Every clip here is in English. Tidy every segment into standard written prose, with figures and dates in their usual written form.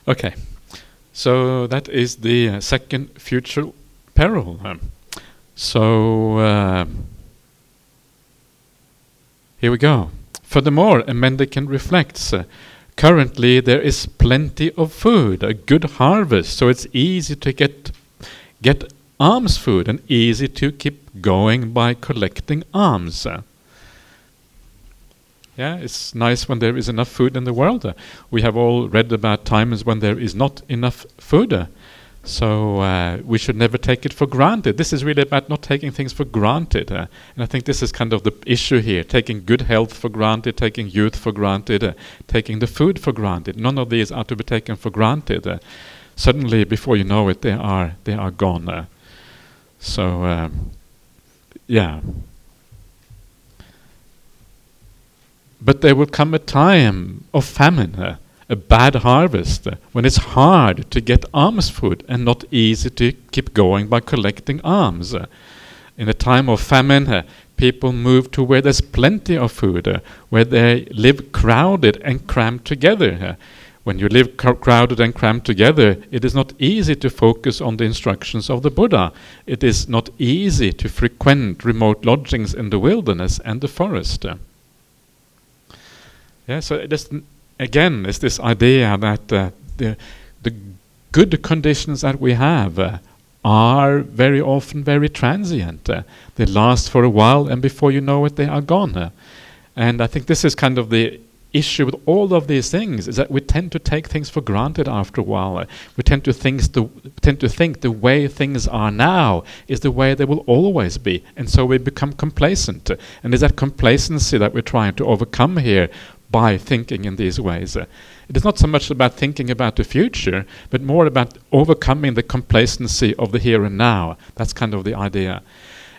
Okay, so that is the second future peril. Here we go. Furthermore, a mendicant reflects, currently there is plenty of food, a good harvest, so it's easy to get alms food and easy to keep going by collecting alms. Yeah, it's nice when there is enough food in the world. We have all read about times when there is not enough food. So we should never take it for granted. This is really about not taking things for granted. And I think this is kind of the issue here, taking good health for granted, taking youth for granted, taking the food for granted. None of these are to be taken for granted. Suddenly, before you know it, they are gone. Yeah. But there will come a time of famine, a bad harvest, when it's hard to get alms food and not easy to keep going by collecting alms. In a time of famine, people move to where there's plenty of food, where they live crowded and crammed together. When you live crowded and crammed together, it is not easy to focus on the instructions of the Buddha. It is not easy to frequent remote lodgings in the wilderness and the forest. Yeah, so it is, again, it's this idea that the good conditions that we have are very often very transient. They last for a while, and before you know it, they are gone. And I think this is kind of the issue with all of these things, is that we tend to take things for granted after a while. We tend to think the way things are now is the way they will always be, and so we become complacent. And it's that complacency that we're trying to overcome here by thinking in these ways. It is not so much about thinking about the future, but more about overcoming the complacency of the here and now. That's kind of the idea.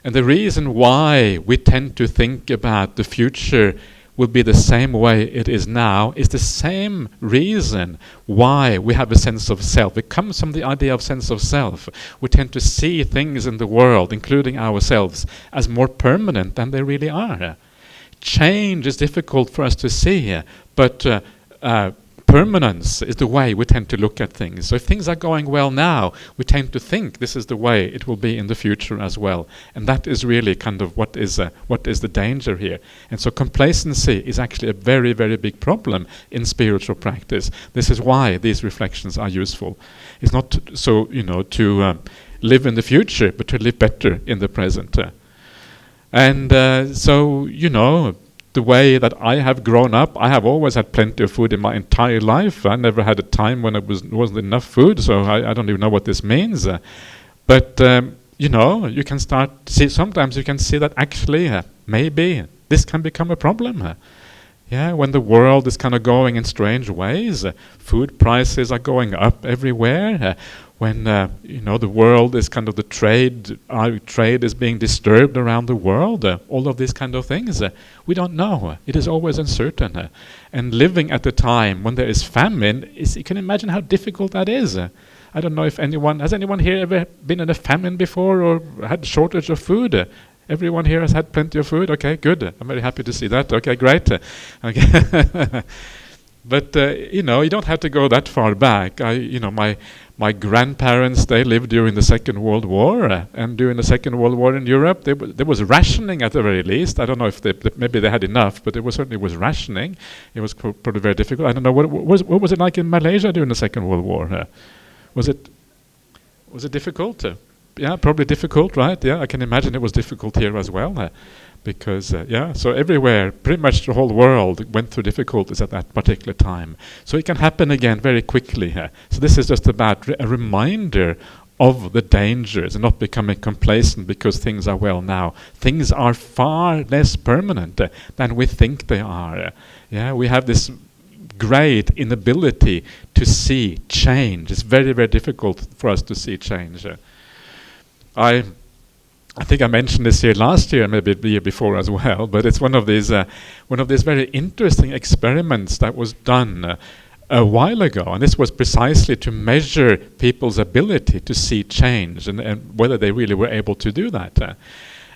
And the reason why we tend to think about the future will be the same way it is now is the same reason why we have a sense of self. It comes from the idea of sense of self. We tend to see things in the world, including ourselves, as more permanent than they really are. Change is difficult for us to see, but permanence is the way we tend to look at things. So if things are going well now, we tend to think this is the way it will be in the future as well. And that is really kind of what is the danger here. And so complacency is actually a very, very big problem in spiritual practice. This is why these reflections are useful. It's not to live in the future, but to live better in the present. And the way that I have grown up, I have always had plenty of food in my entire life. I never had a time when it wasn't enough food, so I don't even know what this means. But you can start see. Sometimes you can see that actually maybe this can become a problem. When the world is kind of going in strange ways, food prices are going up everywhere. When the world is kind of our trade is being disturbed around the world, all of these kind of things, we don't know. It is always uncertain. And living at a time when there is famine, you can imagine how difficult that is. I don't know if has anyone here ever been in a famine before or had shortage of food? Everyone here has had plenty of food? Okay, good. I'm very happy to see that. Okay, great. Okay. But, you don't have to go that far back. My grandparents, they lived during the Second World War. And during the Second World War in Europe, there was rationing at the very least. I don't know if maybe they had enough, but there certainly was rationing. It was probably very difficult. I don't know, what was it like in Malaysia during the Second World War? Was it difficult? Yeah, probably difficult, right? Yeah, I can imagine it was difficult here as well. Because, so everywhere, pretty much the whole world went through difficulties at that particular time. So it can happen again very quickly. So this is just about a reminder of the dangers and not becoming complacent because things are well now. Things are far less permanent than we think they are. We have this great inability to see change. It's very, very difficult for us to see change. I think I mentioned this here last year, maybe the year before as well. But it's one of these very interesting experiments that was done a while ago, and this was precisely to measure people's ability to see change and whether they really were able to do that.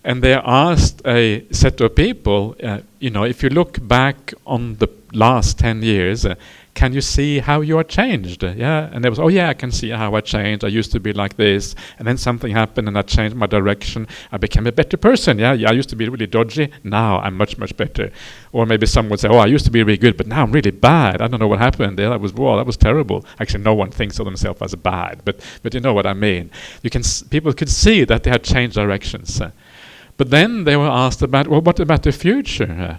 And they asked a set of people, if you look back on the last 10 years, can you see how you are changed? Yeah, and there was, oh yeah, I can see how I changed. I used to be like this, and then something happened, and I changed my direction. I became a better person. Yeah, I used to be really dodgy. Now I'm much, much better. Or maybe someone would say, oh, I used to be really good, but now I'm really bad. I don't know what happened. Yeah, that was terrible. Actually, no one thinks of themselves as bad, but you know what I mean. People could see that they had changed directions. But then they were asked about, well, what about the future?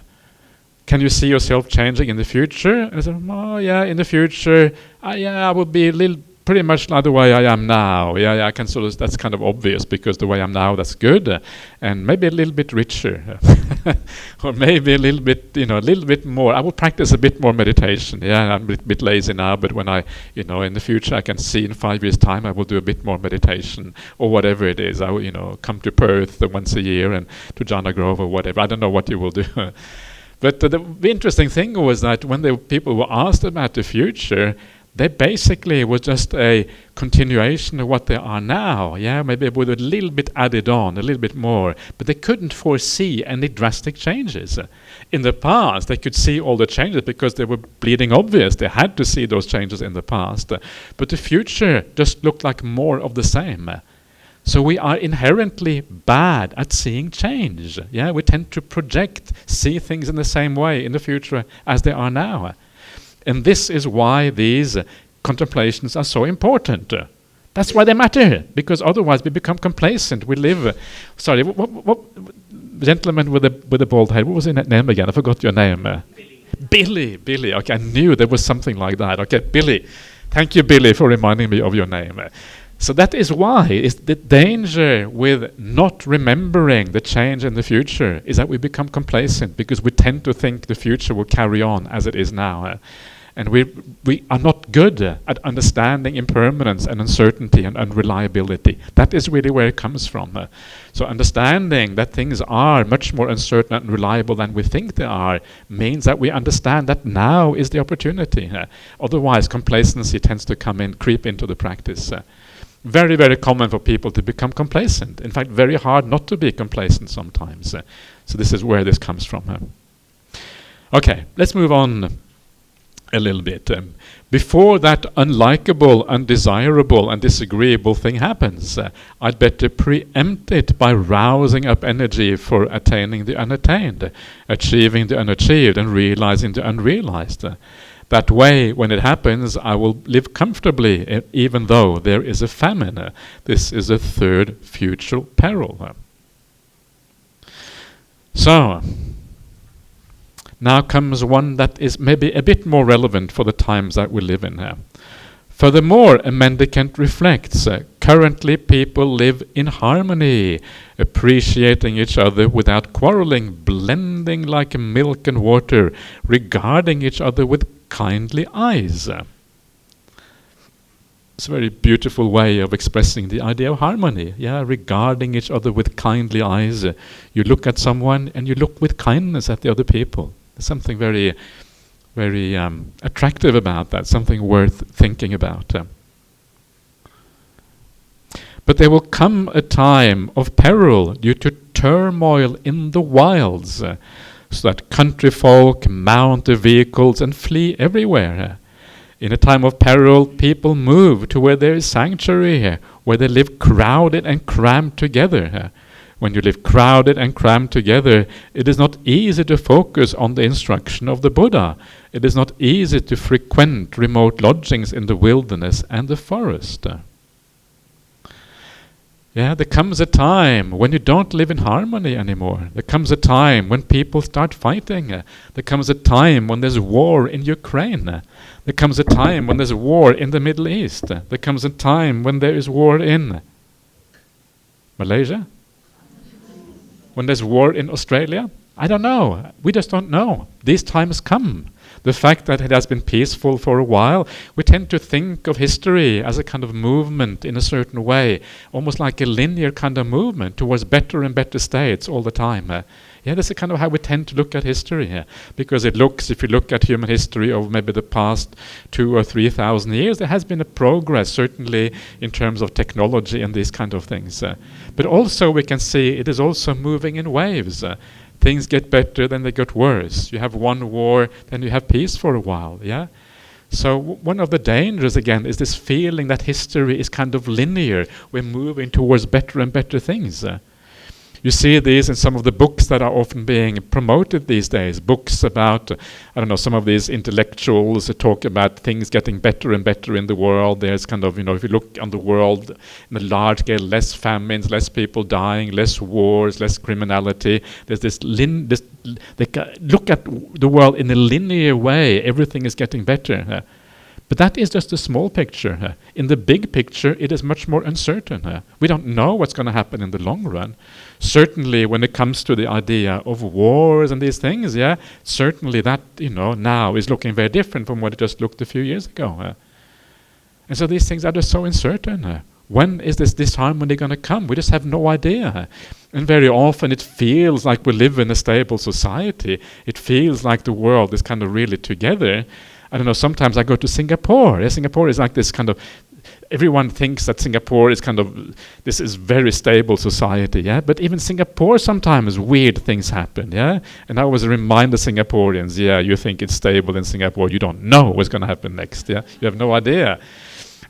Can you see yourself changing in the future? And I said, oh yeah, in the future, I will be pretty much like the way I am now. Yeah, I can sort of, that's kind of obvious because the way I'm now, that's good. And maybe a little bit richer. Or maybe a little bit more. I will practice a bit more meditation. Yeah, I'm a bit lazy now, but when in the future, I can see in 5 years' time, I will do a bit more meditation or whatever it is. I will, come to Perth once a year and to Jana Grove or whatever. I don't know what you will do. But the interesting thing was that when people were asked about the future, they basically was just a continuation of what they are now. Yeah, maybe with a little bit added on, a little bit more. But they couldn't foresee any drastic changes. In the past, they could see all the changes because they were bleeding obvious. They had to see those changes in the past. But the future just looked like more of the same. So we are inherently bad at seeing change. Yeah, we tend to see things in the same way in the future as they are now. And this is why these contemplations are so important. That's why they matter, because otherwise we become complacent. We live. Sorry, what gentleman with the bald head? What was his name again? I forgot your name. Billy. Okay, I knew there was something like that. Okay, Billy. Thank you, Billy, for reminding me of your name. So that is why it's the danger with not remembering the change in the future is that we become complacent because we tend to think the future will carry on as it is now. And we are not good at understanding impermanence and uncertainty and unreliability. That is really where it comes from. So understanding that things are much more uncertain and unreliable than we think they are means that we understand that now is the opportunity. Otherwise, complacency tends to creep into the practice. Very, very common for people to become complacent. In fact, very hard not to be complacent sometimes. So this is where this comes from. Okay, let's move on a little bit. Before that unlikable, undesirable, and disagreeable thing happens, I'd better preempt it by rousing up energy for attaining the unattained, achieving the unachieved, and realizing the unrealized. That way, when it happens, I will live comfortably, even though there is a famine. This is a third future peril. So, now comes one that is maybe a bit more relevant for the times that we live in here. Furthermore, a mendicant reflects, currently people live in harmony, appreciating each other without quarreling, blending like milk and water, regarding each other with kindly eyes. It's a very beautiful way of expressing the idea of harmony. Yeah, regarding each other with kindly eyes. You look at someone and you look with kindness at the other people. There's something very, very attractive about that, something worth thinking about. But there will come a time of peril due to turmoil in the wilds, so that country folk mount their vehicles and flee everywhere. In a time of peril, people move to where there is sanctuary, where they live crowded and crammed together. When you live crowded and crammed together, it is not easy to focus on the instruction of the Buddha. It is not easy to frequent remote lodgings in the wilderness and the forest. Yeah, there comes a time when you don't live in harmony anymore. There comes a time when people start fighting. There comes a time when there's war in Ukraine. There comes a time when there's war in the Middle East. There comes a time when there is war in Malaysia? When there's war in Australia? I don't know. We just don't know. These times come. The fact that it has been peaceful for a while, we tend to think of history as a kind of movement in a certain way, almost like a linear kind of movement towards better and better states all the time. Yeah, that's a kind of how we tend to look at history here, because it looks, if you look at human history of maybe the past 2,000 or 3,000 years, there has been a progress, certainly in terms of technology and these kind of things. But also we can see it is also moving in waves. Things get better, then they get worse. You have one war, then you have peace for a while, yeah? So one of the dangers, again, is this feeling that history is kind of linear. We're moving towards better and better things. You see these in some of the books that are often being promoted these days. Books about, some of these intellectuals that talk about things getting better and better in the world. There's kind of, if you look on the world in a large scale, less famines, less people dying, less wars, less criminality. There's they look at the world in a linear way. Everything is getting better. But that is just a small picture. In the big picture, it is much more uncertain. We don't know what's going to happen in the long run. Certainly, when it comes to the idea of wars and these things, certainly that, now is looking very different from what it just looked a few years ago. And so these things are just so uncertain. When is this disharmony going to come? We just have no idea. And very often it feels like we live in a stable society. It feels like the world is kind of really together. Sometimes I go to Singapore. Singapore is like this kind of, everyone thinks that Singapore is kind of, this is very stable society, but even Singapore sometimes weird things happen, and I always remind the Singaporeans, you think it's stable in Singapore, you don't know what's going to happen next, you have no idea.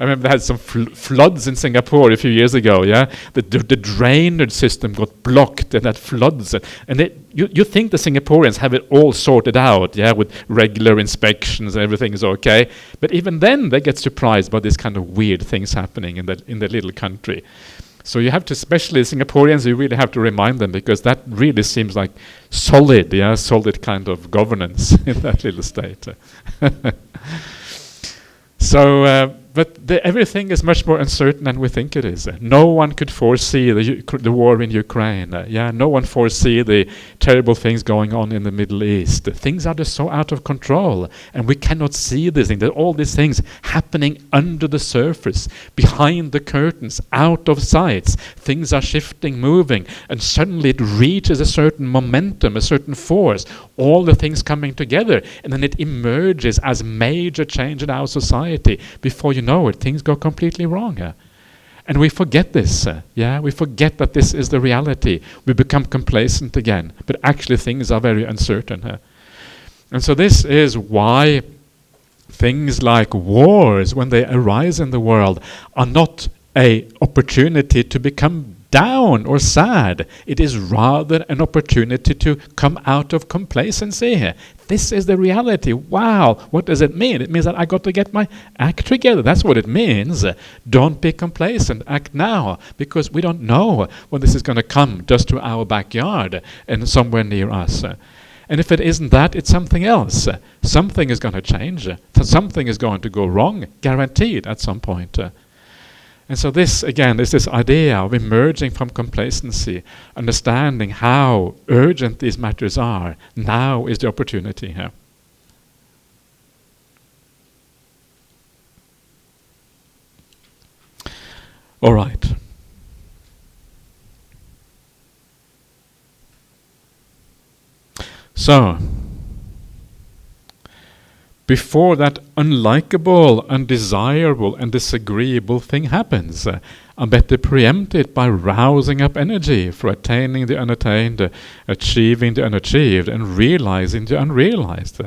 I remember they had some floods in Singapore a few years ago, the drainage system got blocked and that floods. And you think the Singaporeans have it all sorted out, with regular inspections and everything is okay. But even then they get surprised by these kind of weird things happening in the little country. So you have to, especially Singaporeans, you really have to remind them, because that really seems like solid kind of governance in that little state. But everything is much more uncertain than we think it is. No one could foresee the war in Ukraine. No one foresee the terrible things going on in the Middle East. Things are just so out of control, and we cannot see these things. There are all these things happening under the surface, behind the curtains, out of sight. Things are shifting, moving, and suddenly it reaches a certain momentum, a certain force. All the things coming together, and then it emerges as major change in our society. Before you know it, things go completely wrong. And we forget this. We forget that this is the reality. We become complacent again. But actually things are very uncertain. And so this is why things like wars, when they arise in the world, are not an opportunity to become down or sad. It is rather an opportunity to come out of complacency. This is the reality. Wow, what does it mean? It means that I got to get my act together. That's what it means. Don't be complacent. Act now, because we don't know when this is going to come just to our backyard and somewhere near us. And if it isn't that, it's something else. Something is going to change. Something is going to go wrong, guaranteed at some point. And so this, again, is this idea of emerging from complacency, understanding how urgent these matters are. Now is the opportunity here. All right. So, before that unlikable, undesirable, and disagreeable thing happens, I better preempt it by rousing up energy for attaining the unattained, achieving the unachieved, and realizing the unrealized.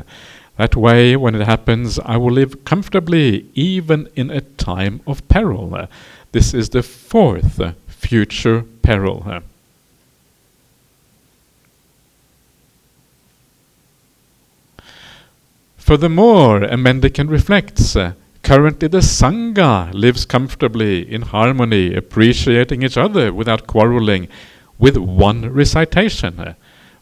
That way, when it happens, I will live comfortably, even in a time of peril. This is the fourth future peril. Furthermore, a mendicant reflects, currently the Sangha lives comfortably, in harmony, appreciating each other without quarreling, with one recitation.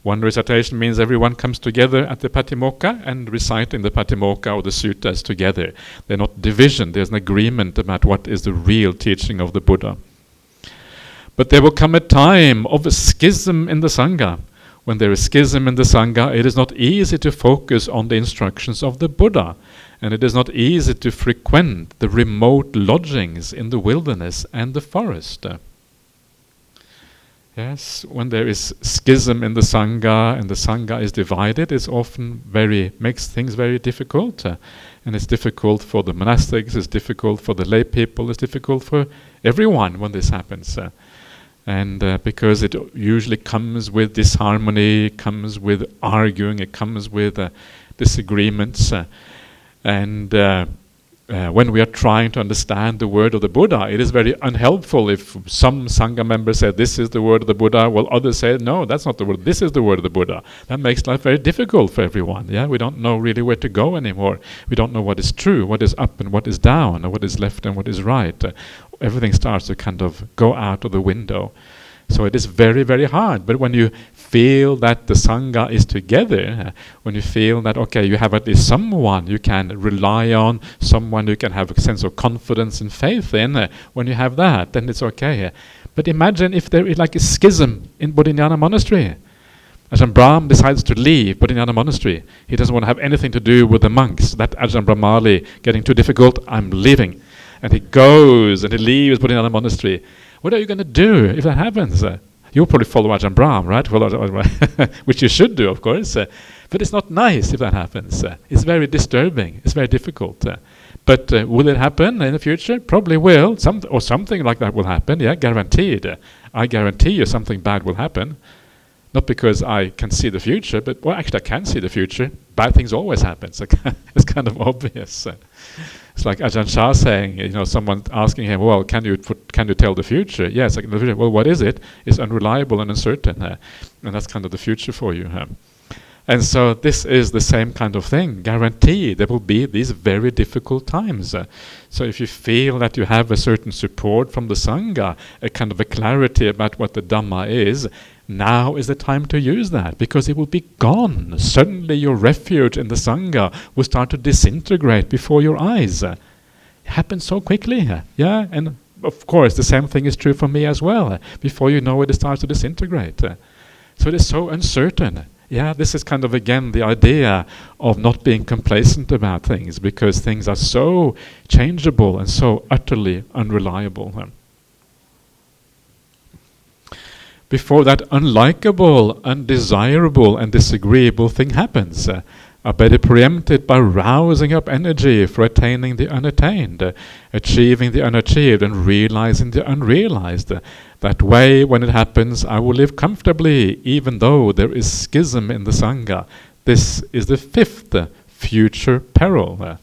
One recitation means everyone comes together at the Patimokkha and reciting the Patimokkha or the suttas together. They're not division, there's an agreement about what is the real teaching of the Buddha. But there will come a time of a schism in the Sangha. When there is schism in the Sangha, it is not easy to focus on the instructions of the Buddha, and it is not easy to frequent the remote lodgings in the wilderness and the forest. Yes, when there is schism in the Sangha and the Sangha is divided, it's often makes things very difficult. And it's difficult for the monastics, it's difficult for the lay people, it's difficult for everyone when this happens. And because it usually comes with disharmony, comes with arguing, it comes with disagreements. And when we are trying to understand the word of the Buddha, it is very unhelpful if some Sangha members say this is the word of the Buddha, while others say no, that's not the word, this is the word of the Buddha. That makes life very difficult for everyone. Yeah, we don't know really where to go anymore. We don't know what is true, what is up and what is down, or what is left and what is right. Everything starts to kind of go out of the window. So it is very, very hard. But when you feel that the Sangha is together, when you feel that, okay, you have at least someone you can rely on, someone you can have a sense of confidence and faith in, when you have that, then it's okay. But imagine if there is like a schism in Bodhinyana monastery. Ajahn Brahm decides to leave Bodhinyana monastery. He doesn't want to have anything to do with the monks. That Ajahn Brahmali getting too difficult, I'm leaving. And he goes and he leaves Bodhinyana monastery. What are you going to do if that happens? You'll probably follow Ajahn Brahm, right? Which you should do, of course. But it's not nice if that happens. It's very disturbing. It's very difficult. But will it happen in the future? Probably will. Something like that will happen. Yeah, guaranteed. I guarantee you something bad will happen. Not because I can see the future, but well, actually I can see the future. Bad things always happen. So it's kind of obvious. It's like Ajahn Chah saying, someone asking him, well, can you tell the future? Yes, I can tell the future. Well, what is it? It's unreliable and uncertain. And that's kind of the future for you. And so this is the same kind of thing. Guaranteed there will be these very difficult times. So if you feel that you have a certain support from the Sangha, a kind of a clarity about what the Dhamma is, now is the time to use that, because it will be gone. Suddenly your refuge in the Sangha will start to disintegrate before your eyes. It happens so quickly. Yeah, and of course the same thing is true for me as well. Before you know it, it starts to disintegrate. So it is so uncertain. Yeah, this is kind of again the idea of not being complacent about things, because things are so changeable and so utterly unreliable. Before that unlikable, undesirable and disagreeable thing happens, are better preempted by rousing up energy for attaining the unattained, achieving the unachieved and realizing the unrealized. That way, when it happens, I will live comfortably, even though there is schism in the Sangha. This is the fifth future peril.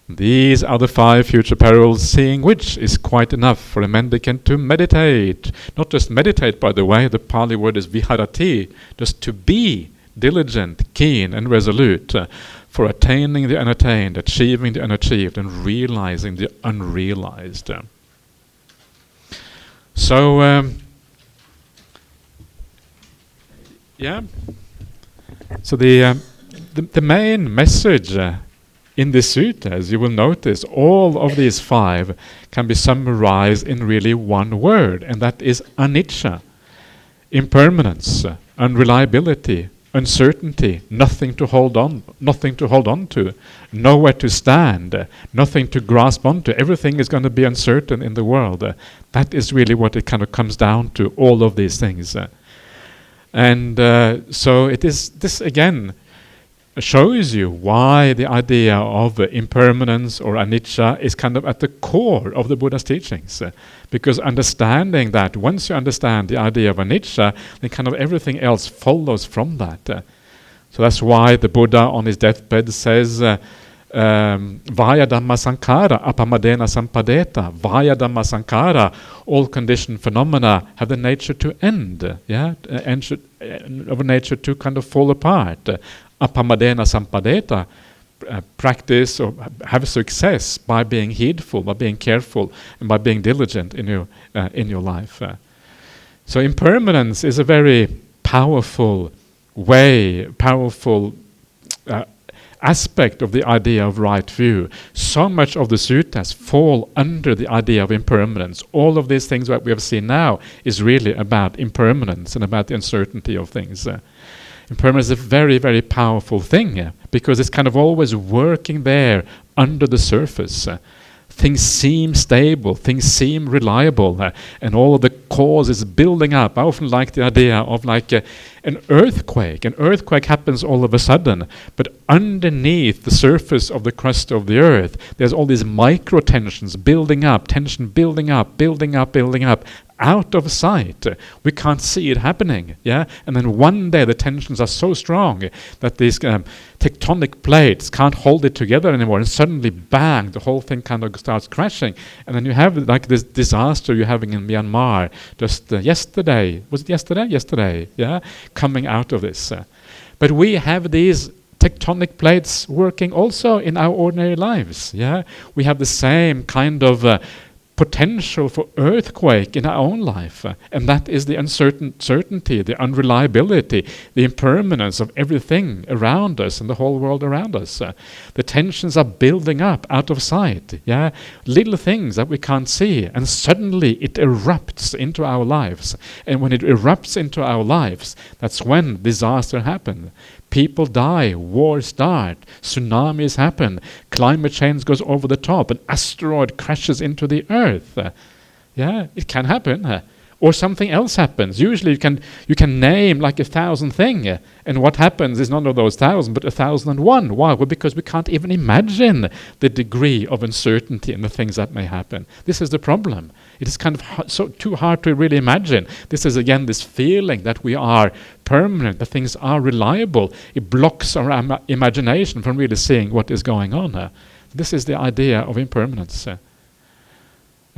These are the 5 future perils, seeing which is quite enough for a mendicant to meditate. Not just meditate, by the way, the Pali word is viharati, just to be diligent, keen and resolute for attaining the unattained, achieving the unachieved and realizing the unrealized. So, So the main message in the suttas, you will notice all of these 5 can be summarized in really one word, and that is anicca. Impermanence, unreliability, uncertainty, nothing to hold on to, nowhere to stand, nothing to grasp onto. Everything is going to be uncertain in the world. That is really what it kind of comes down to, all of these things. And so it is, this again shows you why the idea of impermanence or anicca is kind of at the core of the Buddha's teachings. Because understanding that, once you understand the idea of anicca, then kind of everything else follows from that. So that's why the Buddha on his deathbed says, Vaya Dhamma Sankara apamadena sampadeta. Vaya Dhamma Sankara, all conditioned phenomena have the nature to end, and of a nature to kind of fall apart. Apamadena sampadeta, practice or have success by being heedful, by being careful, and by being diligent in your life. So impermanence is a very powerful aspect of the idea of right view. So much of the suttas fall under the idea of impermanence. All of these things that we have seen now is really about impermanence and about the uncertainty of things. Impermanence is a very, very powerful thing, because it's kind of always working there under the surface. Things seem stable, things seem reliable, and all of the cause is building up. I often like the idea of like an earthquake. An earthquake happens all of a sudden, but underneath the surface of the crust of the earth, there's all these micro tensions building up, tension building up, building up, building up, out of sight. We can't see it happening. Yeah, and then one day the tensions are so strong that these tectonic plates can't hold it together anymore, and suddenly, bang, the whole thing kind of starts crashing. And then you have like this disaster you're having in Myanmar just yesterday. Was it yesterday? Yesterday. Yeah, coming out of this. But we have these tectonic plates working also in our ordinary lives. Yeah, we have the same kind of potential for earthquake in our own life, and that is the uncertainty, the unreliability, the impermanence of everything around us and the whole world around us. The tensions are building up out of sight, yeah, little things that we can't see, and suddenly it erupts into our lives. And when it erupts into our lives, that's when disaster happens. People die, wars start, tsunamis happen, climate change goes over the top, an asteroid crashes into the earth. Yeah, it can happen. Or something else happens. Usually you can name like 1,000 things, and what happens is none of those 1,000, but 1,001. Why? Well, because we can't even imagine the degree of uncertainty in the things that may happen. This is the problem. It is kind of too hard to really imagine. This is again this feeling that we are permanent, that things are reliable. It blocks our imagination from really seeing what is going on. This is the idea of impermanence.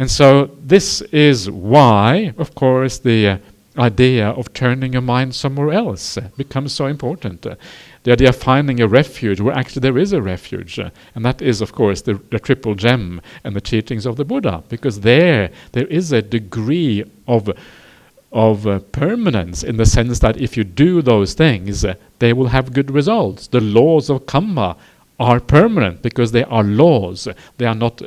And so this is why, of course, the idea of turning your mind somewhere else becomes so important. The idea of finding a refuge where actually there is a refuge. And that is, of course, the triple gem and the teachings of the Buddha. Because there is a degree of permanence, in the sense that if you do those things, they will have good results. The laws of karma are permanent because they are laws. They are not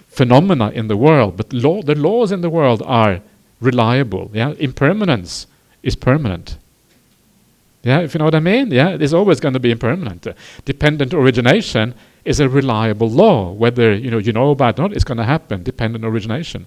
phenomena in the world, but the laws in the world are reliable. Yeah, impermanence is permanent. Yeah, if you know what I mean. Yeah, it is always going to be impermanent. Dependent origination is a reliable law. Whether you know about it or not, it's going to happen. Dependent origination.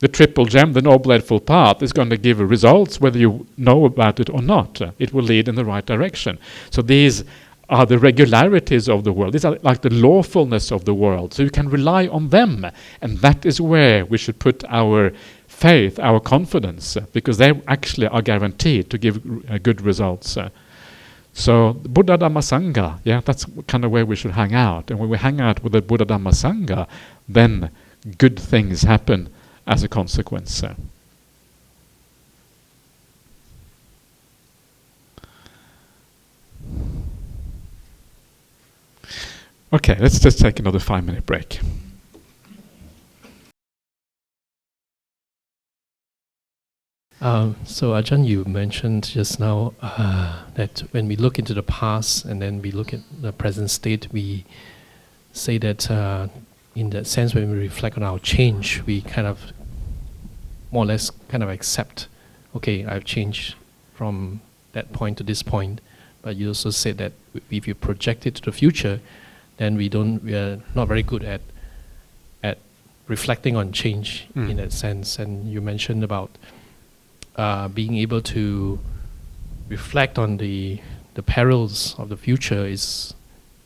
The triple gem, the Noble Eightfold Path, is going to give results whether you know about it or not. It will lead in the right direction. So these are the regularities of the world. These are like the lawfulness of the world. So you can rely on them. And that is where we should put our faith, our confidence, because they actually are guaranteed to give good results. So Buddha Dhamma Sangha, yeah, that's kind of where we should hang out. And when we hang out with the Buddha Dhamma Sangha, then good things happen as a consequence. Okay, let's just take another 5-minute break. So Ajahn, you mentioned just now that when we look into the past and then we look at the present state, we say that in that sense, when we reflect on our change, we kind of more or less kind of accept, okay, I've changed from that point to this point. But you also said that if you project it to the future, then we are not very good at reflecting on change in that sense. And you mentioned about being able to reflect on the perils of the future is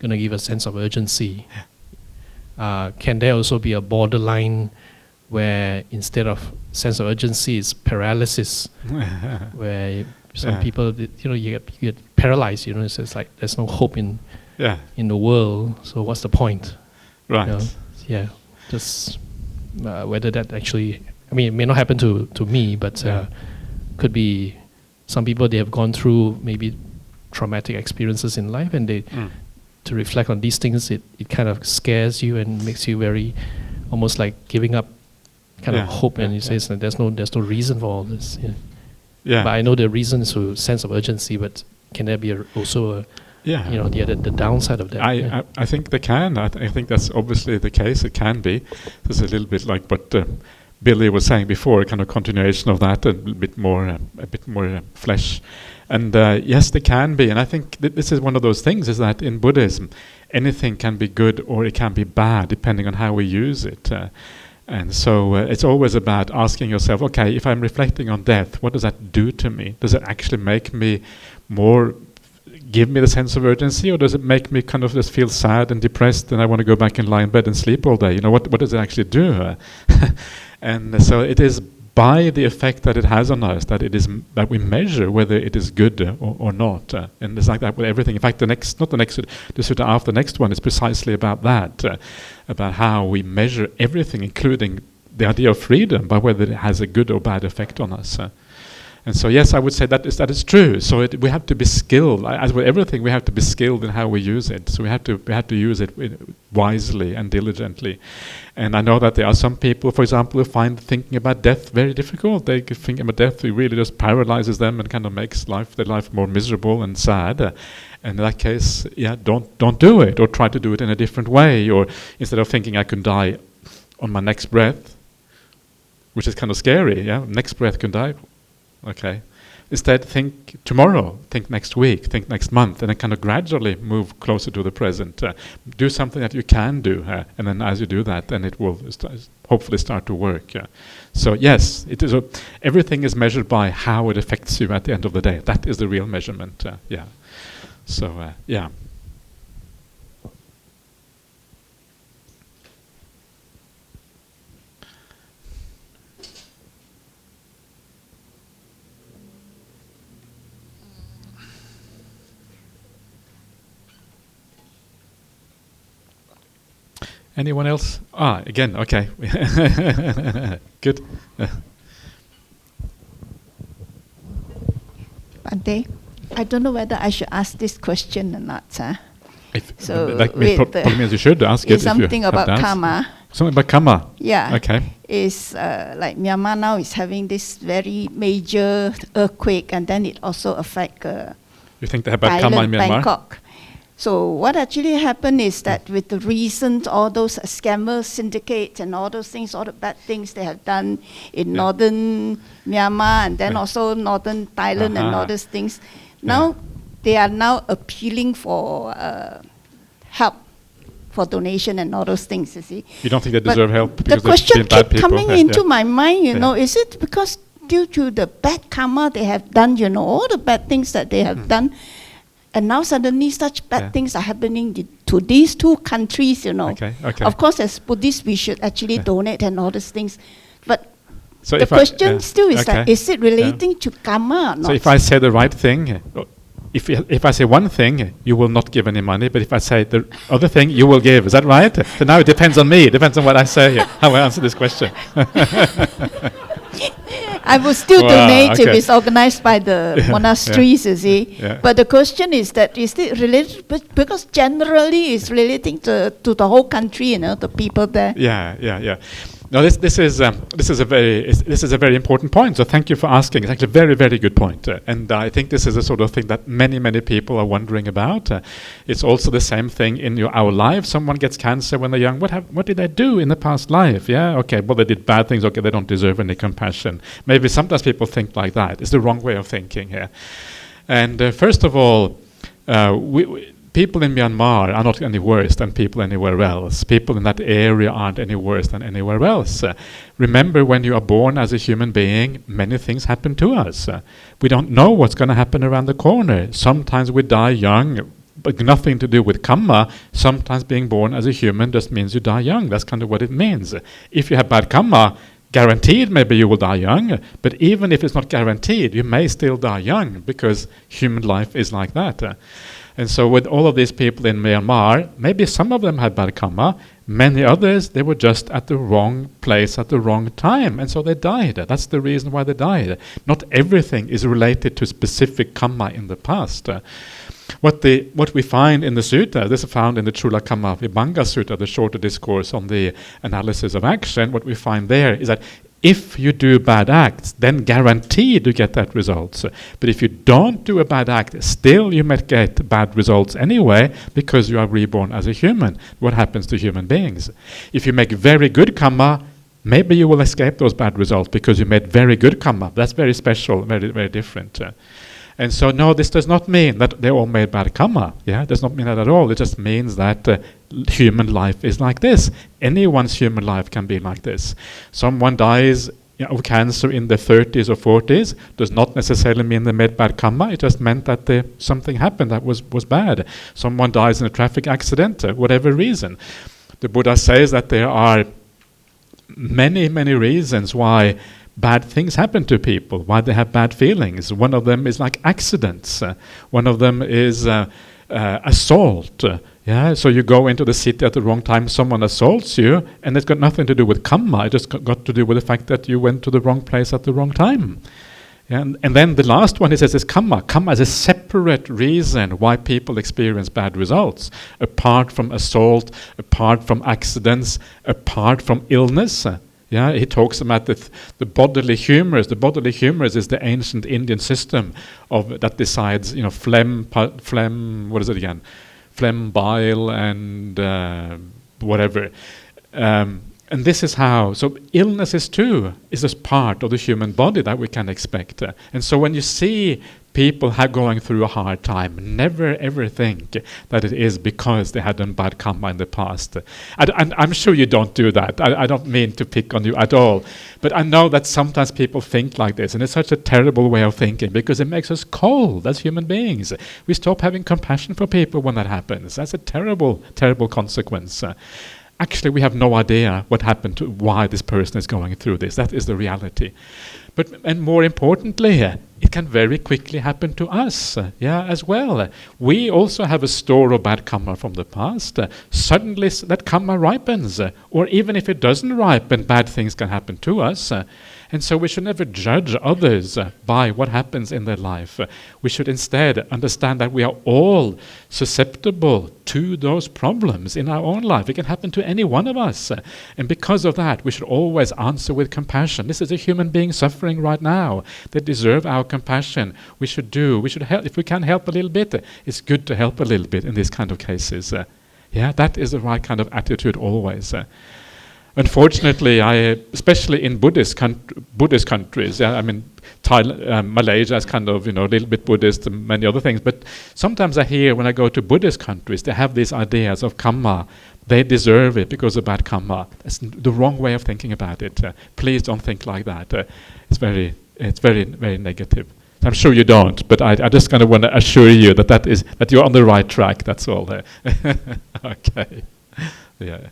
going to give a sense of urgency. Can there also be a borderline where instead of sense of urgency, it's paralysis, where some people, you get paralyzed. It's just like there's no hope in the world. So what's the point? Right. Just whether that actually, I mean, it may not happen to me, but could be some people, they have gone through maybe traumatic experiences in life, and they to reflect on these things, it kind of scares you and makes you very almost like giving up kind of hope, and you say there's no reason for all this. But I know the reason is a sense of urgency, but can there be also the downside of that? I think they can. I think that's obviously the case. It can be. There's a little bit like what Billy was saying before, a kind of continuation of that, a bit more flesh. And yes, they can be. And I think this is one of those things, is that in Buddhism, anything can be good or it can be bad, depending on how we use it. And so it's always about asking yourself, okay, if I'm reflecting on death, what does that do to me? Does it actually make me more, give me the sense of urgency, or does it make me kind of just feel sad and depressed and I want to go back and lie in bed and sleep all day? What does it actually do? And so it is by the effect that it has on us, that we measure whether it is good or not. And it's like that with everything. In fact, the sutta after the next one is precisely about that, about how we measure everything, including the idea of freedom, by whether it has a good or bad effect on us. And so, yes, I would say that is true. So we have to be skilled. As with everything, we have to be skilled in how we use it. So we have to use it wisely and diligently. And I know that there are some people, for example, who find thinking about death very difficult. They think about death, it really just paralyzes them and kind of makes their life more miserable and sad. And in that case, don't do it, or try to do it in a different way. Or instead of thinking I can die on my next breath, which is kind of scary, next breath can die. Okay. Instead, think tomorrow, think next week, think next month, and then kind of gradually move closer to the present. Do something that you can do, and then as you do that, then it will hopefully start to work. So yes, it is. Everything is measured by how it affects you at the end of the day. That is the real measurement. So yeah. Anyone else? Again, okay. Good. Bhante, I don't know whether I should ask this question or not. So probably means you should ask it. Something about karma. Something about karma? Yeah. Okay. Is like Myanmar now is having this very major earthquake, and then it also affects you think they have bad karma in Myanmar? Bangkok. So what actually happened is that with the recent, all those scammers, syndicates, and all those things, all the bad things they have done in northern Myanmar, and then also northern Thailand and all those things, now they are now appealing for help, for donation and all those things, you see. You don't think they deserve help? The question kept coming into my mind, you know, is it because due to the bad karma they have done, you know, all the bad things that they have done, and now suddenly such bad things are happening to these two countries, you know. Okay. Of course, as Buddhists, we should actually donate and all these things. But so the question still is that, is it relating to karma or not? So if I say the right thing, if I say one thing, you will not give any money. But if I say the other thing, you will give. Is that right? So now it depends on me. It depends on what I say, how I answer this question. I will still donate if it's organized by the monasteries, you see. But the question is that, is it related, because generally it's relating to the whole country, you know, the people there. Yeah. No, this is a very important point. So thank you for asking. It's actually a very, very good point. And I think this is a sort of thing that many people are wondering about. It's also the same thing in our lives. Someone gets cancer when they're young. What did they do in the past life? Yeah, okay. Well, they did bad things. Okay, they don't deserve any compassion. Maybe sometimes people think like that. It's the wrong way of thinking here. And first of all, people in Myanmar are not any worse than people anywhere else. People in that area aren't any worse than anywhere else. Remember, when you are born as a human being, many things happen to us. We don't know what's going to happen around the corner. Sometimes we die young, but nothing to do with karma. Sometimes being born as a human just means you die young. That's kind of what it means. If you have bad karma, guaranteed maybe you will die young, but even if it's not guaranteed, you may still die young, because human life is like that. And so with all of these people in Myanmar, maybe some of them had bad karma, many others, they were just at the wrong place at the wrong time, and so they died. That's the reason why they died. Not everything is related to specific karma in the past. What we find in the sutta, this is found in the Chulakamma Vibhanga Sutta, the shorter discourse on the analysis of action. What we find there is that if you do bad acts, then guaranteed you get that result. But if you don't do a bad act, still you might get bad results anyway, because you are reborn as a human. What happens to human beings? If you make very good karma, maybe you will escape those bad results because you made very good karma. That's very special, very, very different. And so, no, this does not mean that they all made bad karma. It does not mean that at all. It just means that human life is like this. Anyone's human life can be like this. Someone dies of cancer in their 30s or 40s does not necessarily mean they made bad karma. It just meant that something happened that was bad. Someone dies in a traffic accident, whatever reason. The Buddha says that there are many reasons why bad things happen to people, why they have bad feelings. One of them is like accidents. One of them is assault. So you go into the city at the wrong time, someone assaults you, and it's got nothing to do with karma. It just got to do with the fact that you went to the wrong place at the wrong time. And then the last one he says is karma. Karma is a separate reason why people experience bad results, apart from assault, apart from accidents, apart from illness. He talks about the bodily humors. The bodily humors is the ancient Indian system that decides, phlegm, what is it again? Phlegm, bile, and whatever. And this is how, so illnesses too is just part of the human body that we can expect. And so when you see people going through a hard time, never ever think that it is because they had done bad karma in the past. And I'm sure you don't do that. I don't mean to pick on you at all. But I know that sometimes people think like this, and it's such a terrible way of thinking because it makes us cold as human beings. We stop having compassion for people when that happens. That's a terrible, terrible consequence. Actually, we have no idea what happened to why this person is going through this. That is the reality. And more importantly, it can very quickly happen to us, as well. We also have a store of bad karma from the past. Suddenly, that karma ripens, or even if it doesn't ripen, bad things can happen to us. And so we should never judge others by what happens in their life. We should instead understand that we are all susceptible to those problems in our own life. It can happen to any one of us. And because of that, we should always answer with compassion. This is a human being suffering right now. They deserve our compassion. We should help. If we can help a little bit, it's good to help a little bit in these kind of cases. That is the right kind of attitude always. Unfortunately, especially in Buddhist countries, Thailand, Malaysia is kind of, a little bit Buddhist and many other things. But sometimes I hear when I go to Buddhist countries, they have these ideas of karma. They deserve it because of bad karma. That's the wrong way of thinking about it. Please don't think like that. It's very, very negative. I'm sure you don't, but I just kind of want to assure you that you're on the right track. That's all. Okay. Yeah.